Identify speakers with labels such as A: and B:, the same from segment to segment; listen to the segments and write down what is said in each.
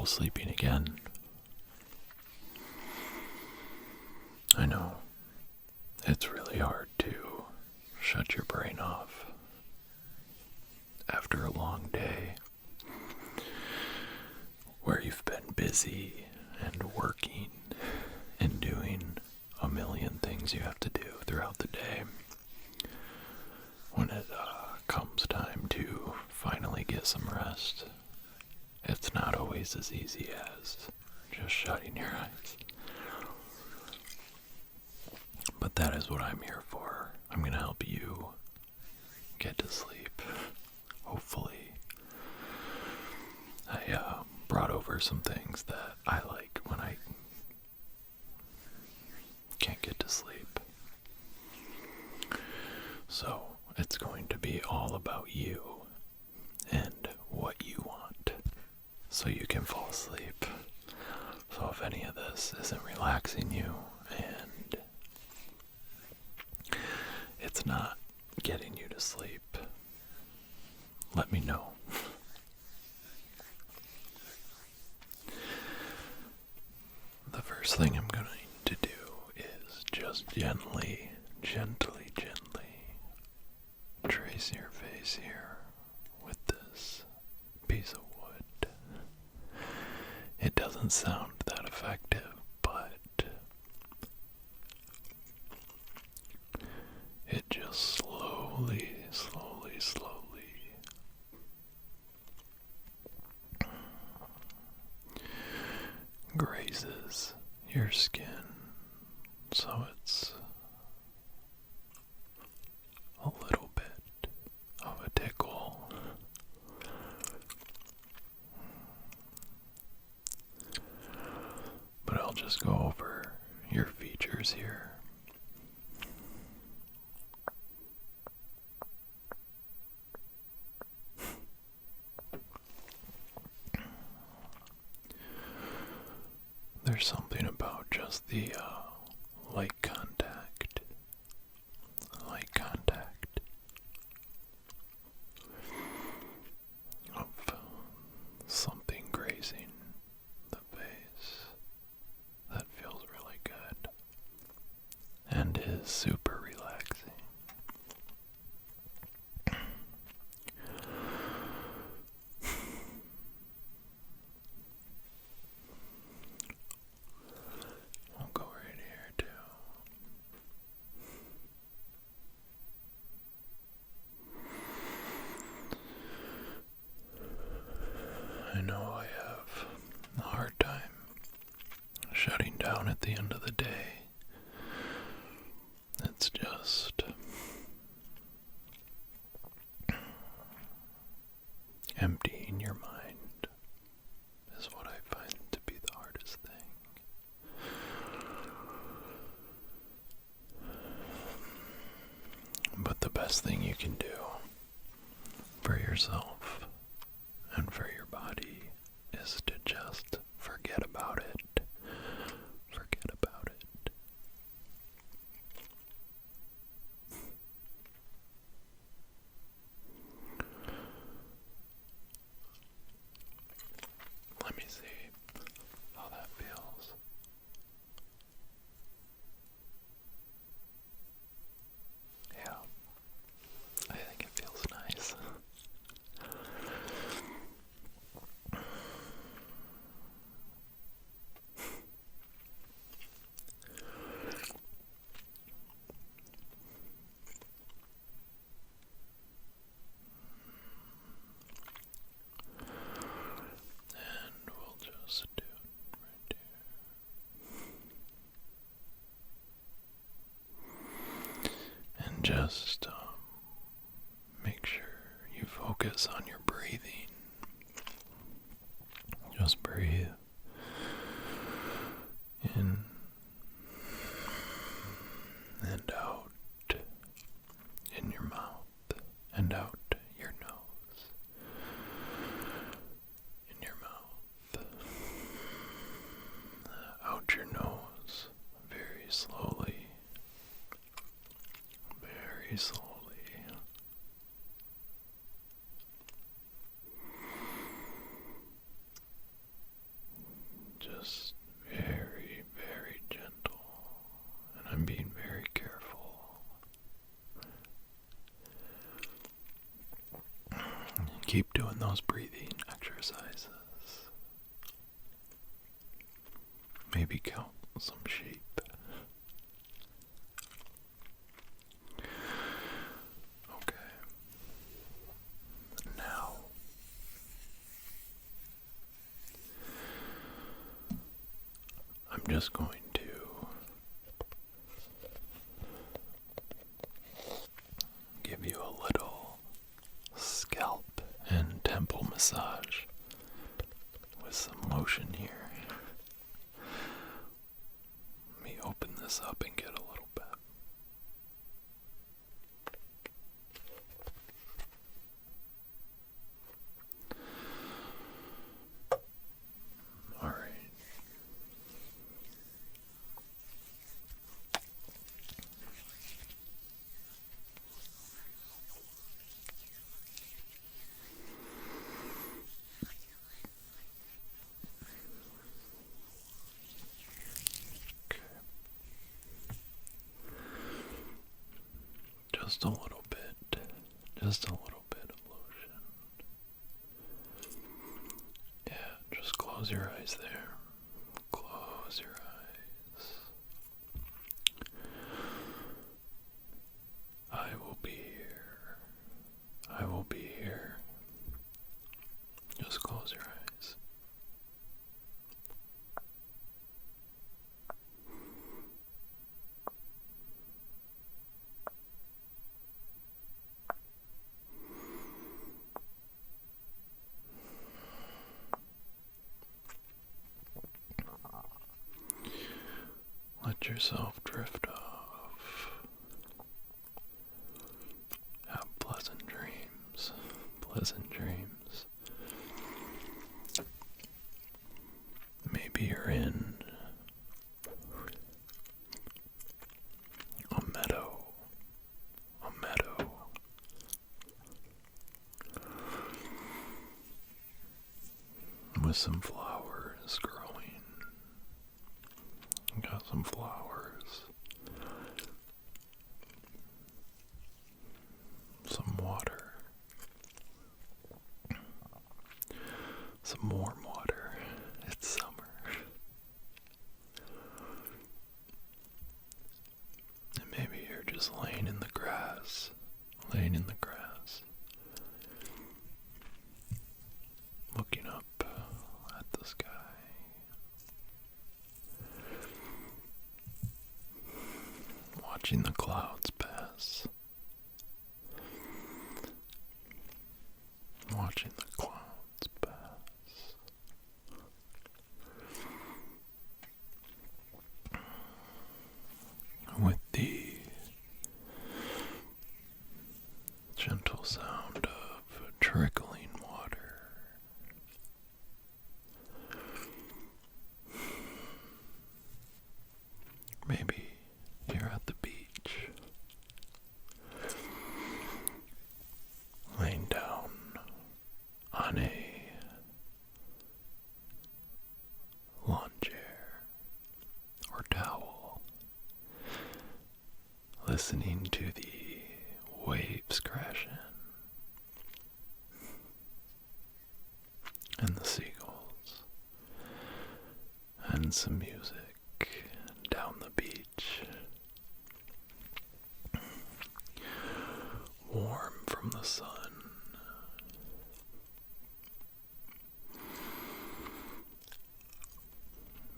A: trouble sleeping again. I know, it's really hard to shut your brain off after a long day where you've been busy and working and doing a million things you have to do throughout the day. When it comes time to finally get some rest, it's not always as easy as just shutting your eyes. But that is what I'm here for. I'm going to help you get to sleep, hopefully. I brought over some things that I like when I can't get to sleep. So it's going to be all about you and what you want so you can fall asleep. So if any of this isn't relaxing you and it's not getting you to sleep, let me know. The first thing I'm going to do is just gently trace your face here with this piece of wood. It doesn't sound that effective, but it just slowly grazes your skin, so it's a little bit of a tickle. But I'll just go over your features here. There's something about just the light contact of something grazing the face that feels really good and is super relaxing. I'll go right here too. I know I have a hard time shutting down at the end of the day. It's just emptying your mind is what I find to be the hardest thing. But the best thing you can do for yourself and for your body is to just forget about it. Forget about it. Let me see how that feels. Yeah, I think it feels nice. And we'll just do it right here. And just make sure you focus on your breathing. Just breathe in and out in your mouth and out your nose. In your mouth, out your nose, very slowly, very slowly. keep doing those breathing exercises. Maybe count some sheep. Okay. Now, I'm just going to give you a little scalp and temple massage with some lotion here. Let me open this up and get a little bit. All right. Just a little bit. Just a little bit of lotion. Yeah, just close your eyes there. Close your eyes. I will be here. I will be here. Just close your eyes. Let yourself drift off. Have pleasant dreams. Pleasant dreams. Maybe you're in a meadow. A meadow. With some flowers growing. Got some flowers, some water, some warm water. It's summer. And maybe you're just laying in the grass, looking up at the sky. Watching the clouds pass. Watching the clouds pass. With the gentle sound of trickling water. Maybe you're at the beach, laying down on a lawn chair or towel, listening to the waves crash in, and the seagulls, and some music down the beach, warm from the sun.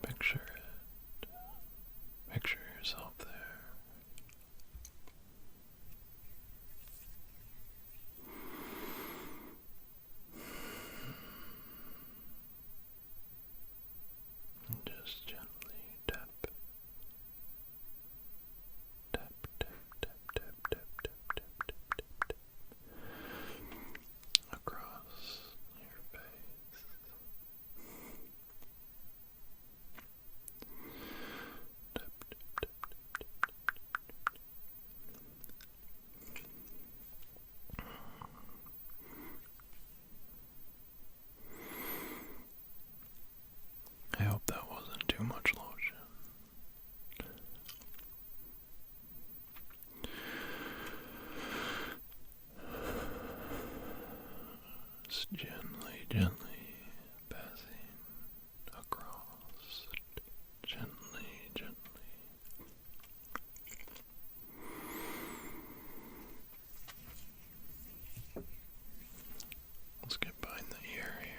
A: Picture it. Picture yourself there. Just gently tap. Tap, tap, tap, tap, tap, tap, tap, tap, tap, tap. Just gently, gently passing across. Gently, gently. Let's get behind the ear here.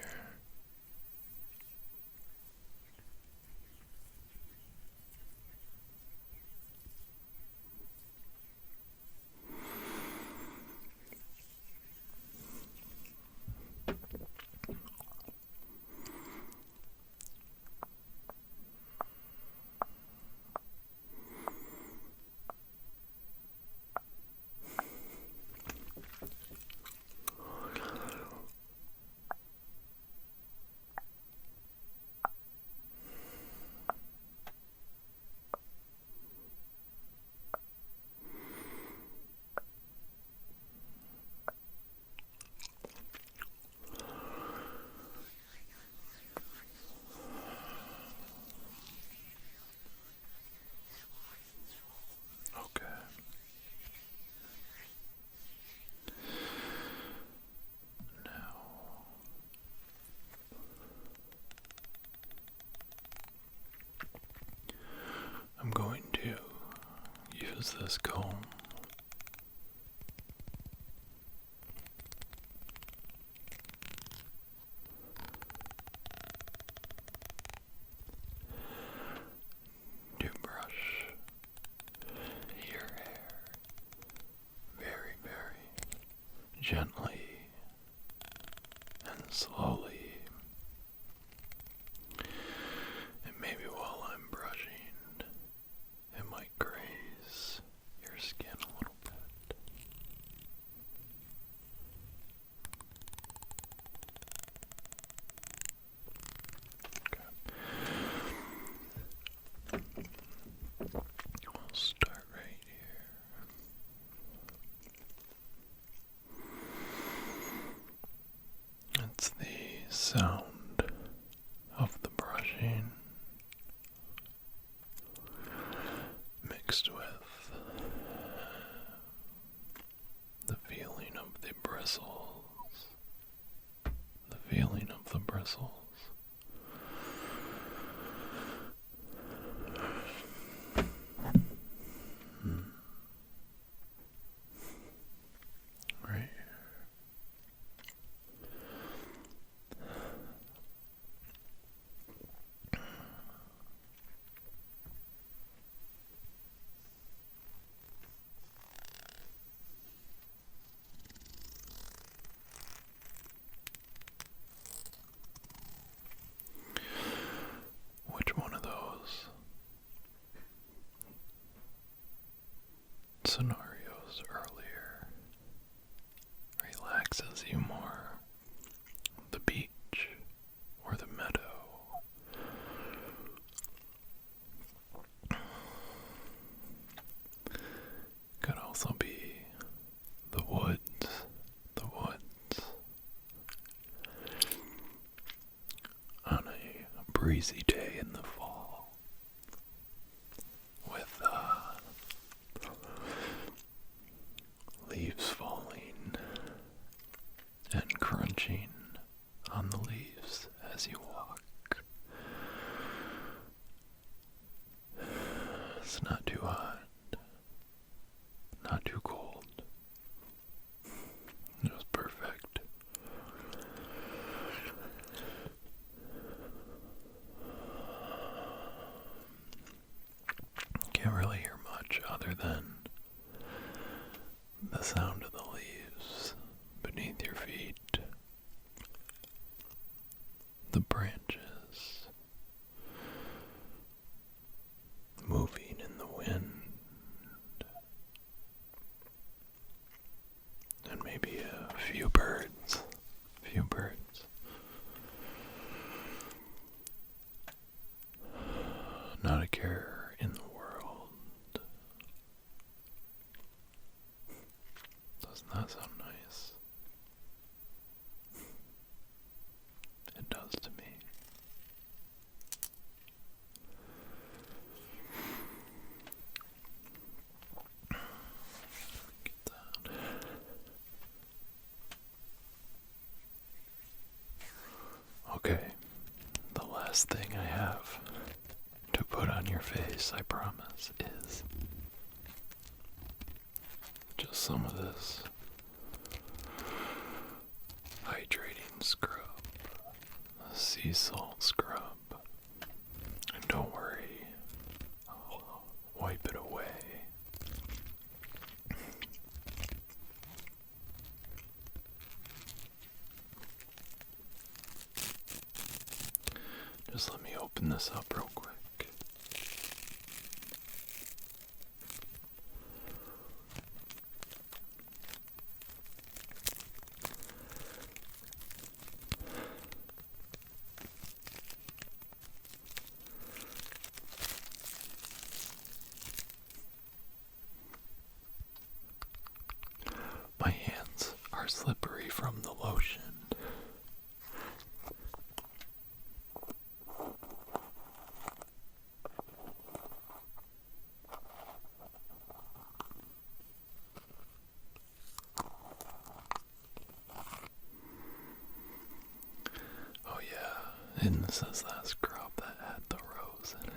A: Okay. Now I'm going to use this comb to brush your hair very, very gently and slowly. And maybe while I'm brushing, it might graze your skin a little bit. Okay. We'll start right here. It's the sound of the brushing mixed with the feeling of the bristles. The feeling of the bristles. Right. Which one of those scenarios earlier relaxes you more? The beach or the meadow? Could also be the woods. The woods. On a breezy day in the fall. With leaves falling and crunching on the leaves as you walk. It's not too hot, not too cold. It was perfect. Can't really hear much other than the sound of the leaves beneath your feet, the branches moving in the wind, and maybe a few birds. Not a care in the world. Doesn't that sound nice? It does to me. Get that. last thing I have to put on your face, I promise, is just some of this hydrating scrub, sea salt scrub. And don't worry, I'll wipe it away. Just let me open this up real quick. My hands are slippery from the lotion. Oh yeah, and this is that scrub that had the rose in it.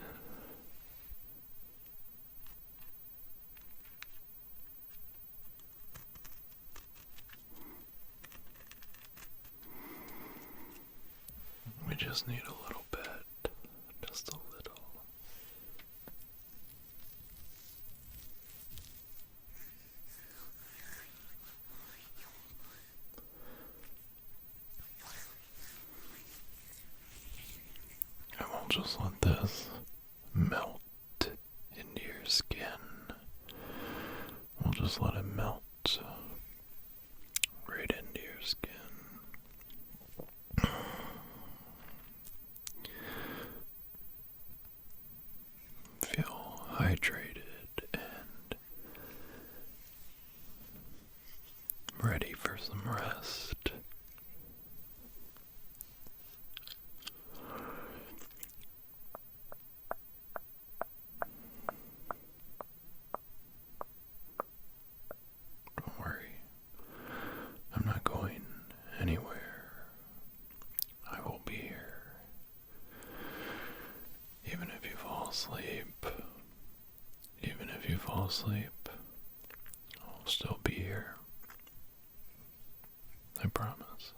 A: We just need a little bit, just a little. And we'll just let this melt into your skin. We'll just let it melt right into your skin. Feel hydrated and ready for some rest. Don't worry, I'm not going anywhere. I will be here. Even if you fall asleep, I'll still be here. I promise.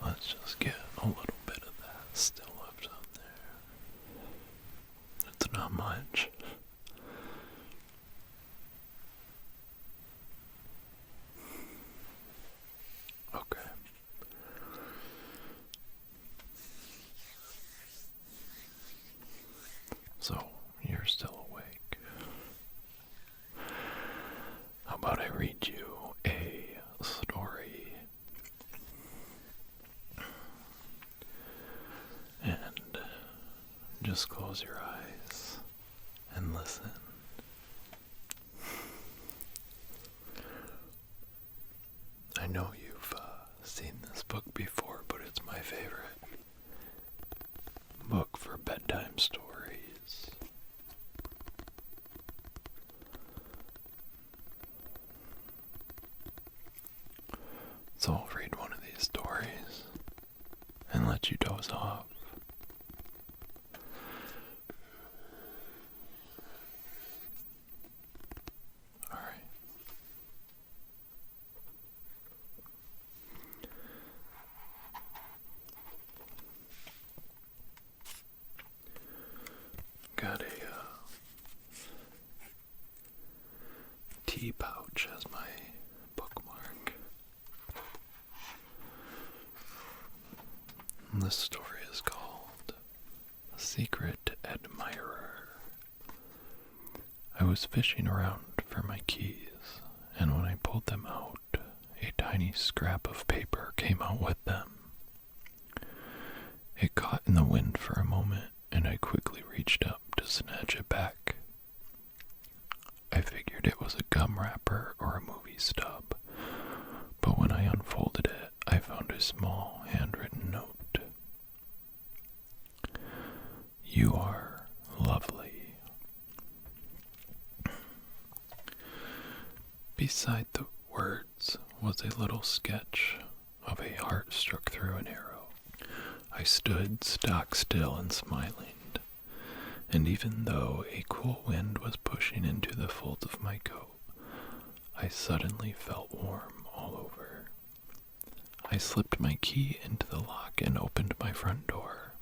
A: Let's just get a little bit of that still left on there. It's not much. Okay. So, you're still awake. How about I read you a story? And just close your eyes and listen. I know you've seen this book before, but it's my favorite book for bedtime stories. So I'll read one of these stories and let you doze off. Alright. Got a tea pouch as my bookmark. And this story is called A Secret Admirer. I was fishing around for my keys, and when I pulled them out, a tiny scrap of paper came out with them. It caught in the wind for a moment, and I quickly reached up to snatch it back. I figured figured it was a gum wrapper or a movie stub, but when I unfolded it, I found a small handwritten note. You are lovely. Beside the words was a little sketch of a heart struck through an arrow. I stood stock still and smiling, and even though a cool wind was pushing into the folds of my coat, I suddenly felt warm all over. I slipped my key into the lock and opened my front door,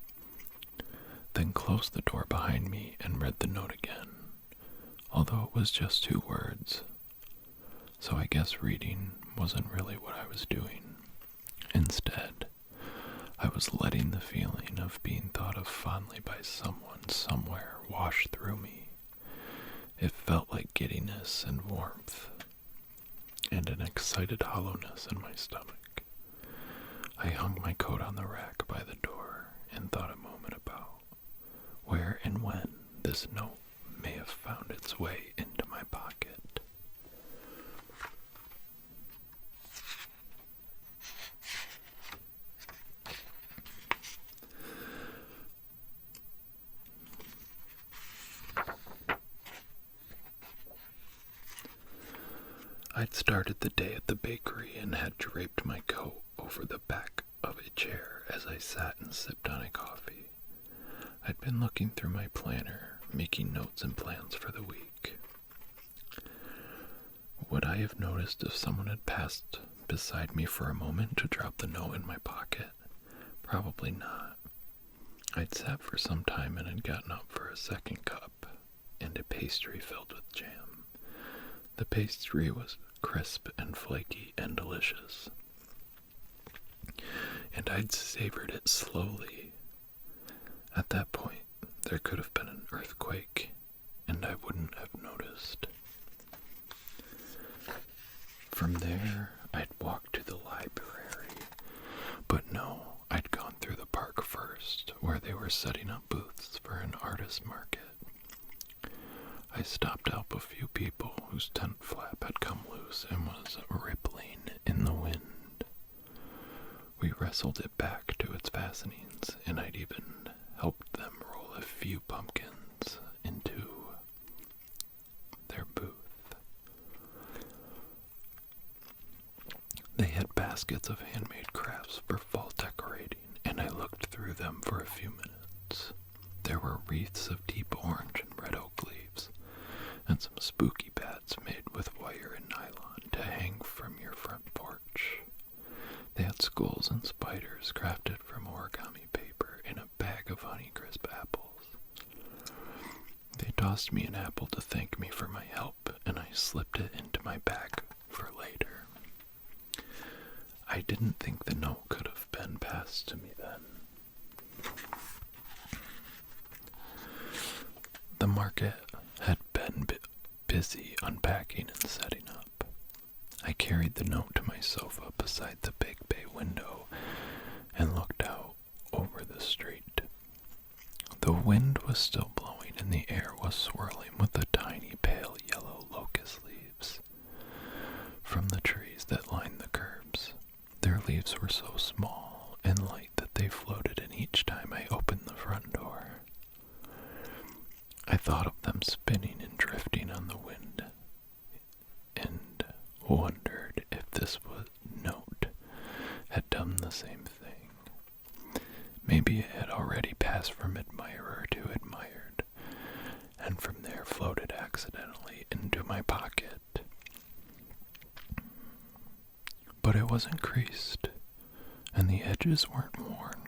A: then closed the door behind me and read the note again, although it was just 2 words, so I guess reading wasn't really what I was doing. Instead, I was letting the feeling of being thought of fondly by someone somewhere wash through me. It felt like giddiness and warmth, and an excited hollowness in my stomach. I hung my coat on the rack by the door and thought a moment about where and when this note may have found its way into my pocket. I'd started the day at the bakery and had draped my coat over the back of a chair as I sat and sipped on a coffee. I'd been looking through my planner, making notes and plans for the week. Would I have noticed if someone had passed beside me for a moment to drop the note in my pocket? Probably not. I'd sat for some time and had gotten up for a second cup and a pastry filled with jam. The pastry was crisp and flaky and delicious, and I'd savored it slowly. At that point, there could have been an earthquake, and I wouldn't have noticed. From there, I'd walked to the library, but no, I'd gone through the park first, where they were setting up booths for an artist market. I stopped up a few people whose tent flap had come loose and was rippling in the wind. We wrestled it back to its fastenings, and I'd even helped them roll a few pumpkins into their booth. They had baskets of handmade crafts for fall decorating, and I looked through them for a few minutes. There were wreaths of deep orange and red oak leaves, and some spooky bats made with wire and nylon to hang from your front porch. They had skulls and spiders crafted from origami paper in a bag of Honeycrisp apples. They tossed me an apple to thank me for my help, and I slipped it into my bag for later. I didn't think the note could have been passed to me then. The market had been busy unpacking and setting up. I carried the note to my sofa beside the big bay window and looked out over the street. The wind was still blowing and the air was swirling with the tiny pale yellow locust leaves from the trees that lined the curbs. Their leaves were so small and light that they floated in each time I opened the front door. I thought of them spinning and drifting on the wind, and wondered if this note had done the same thing. Maybe it had already passed from admirer to admired, and from there floated accidentally into my pocket. But it wasn't creased, and the edges weren't worn.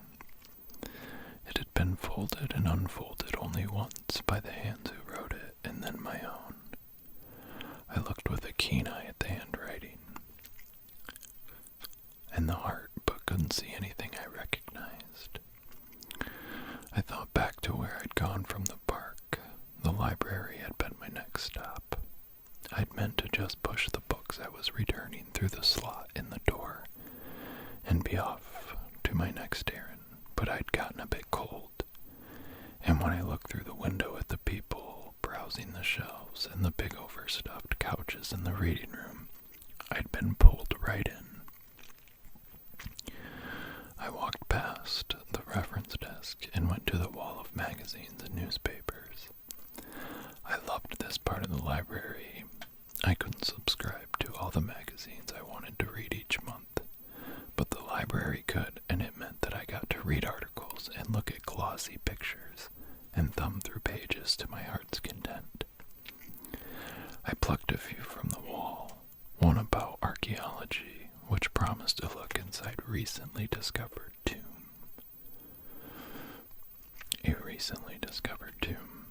A: It had been folded and unfolded only once by the hands who wrote it, and then my own. I looked with a keen eye at the handwriting and the heart, but couldn't see anything I recognized. I thought back to where I'd gone from the park. The library had been my next stop. I'd meant to just push the books I was returning through the slot in the door and be off to my next errand, but I'd gotten a bit cold, and when I looked through the window at the people browsing browsing the shelves and the big overstuffed couches in the reading room, I'd been pulled right in. I walked past the reference desk and went to the wall of magazines and newspapers. I loved this part of the library. I couldn't subscribe to all the magazines I wanted to read each month, but the library could, and it meant that I got to read articles and look at glossy pictures and thumb through pages to my heart's content. I plucked a few from the wall, one about archaeology, which promised a look inside a recently discovered tomb.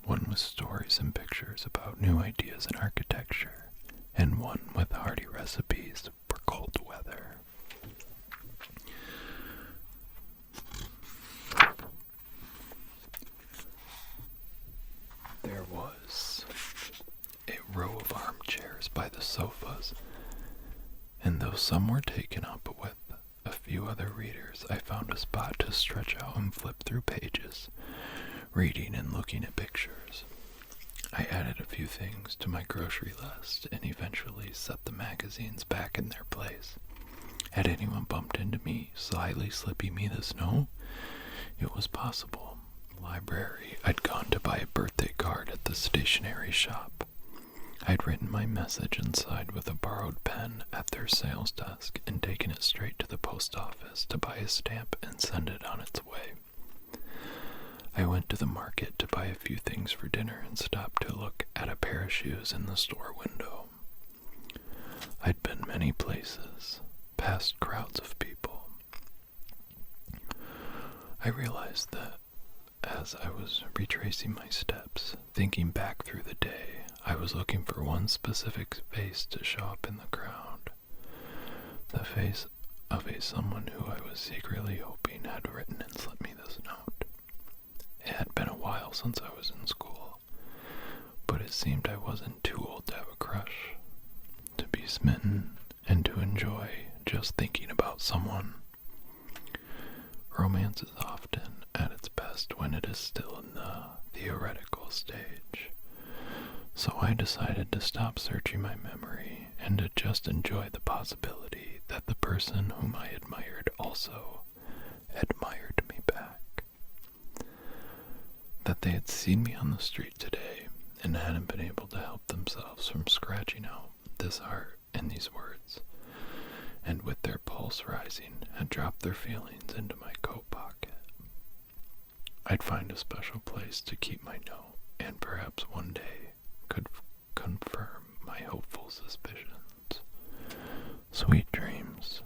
A: One with stories and pictures about new ideas in architecture, and one with hearty recipes for cold weather. There was a row of armchairs by the sofas, and though some were taken up with a few other readers, I found a spot to stretch out and flip through pages, reading and looking at pictures. I added a few things to my grocery list and eventually set the magazines back in their place. Had anyone bumped into me, slyly slipping me the snow? It was possible. Library, I'd gone to buy a birthday card at the stationery shop. I'd written my message inside with a borrowed pen at their sales desk and taken it straight to the post office to buy a stamp and send it on its way. I went to the market to buy a few things for dinner and stopped to look at a pair of shoes in the store window. I'd been many places, past crowds of people. I realized that as I was retracing my steps, thinking back through the day, I was looking for one specific face to show up in the crowd. The face of someone who I was secretly hoping had written and slipped me this note. It had been a while since I was in school, but it seemed I wasn't too old to have a crush, to be smitten, and to enjoy just thinking about someone. Romance is often at its best when it is still in the theoretical stage, so I decided to stop searching my memory and to just enjoy the possibility that the person whom I admired also admired me back. That they had seen me on the street today and hadn't been able to help themselves from scratching out this art and these words, and with their pulse rising, had dropped their feelings into my coat pocket. I'd find a special place to keep my note, and perhaps one day could confirm my hopeful suspicions. Sweet dreams.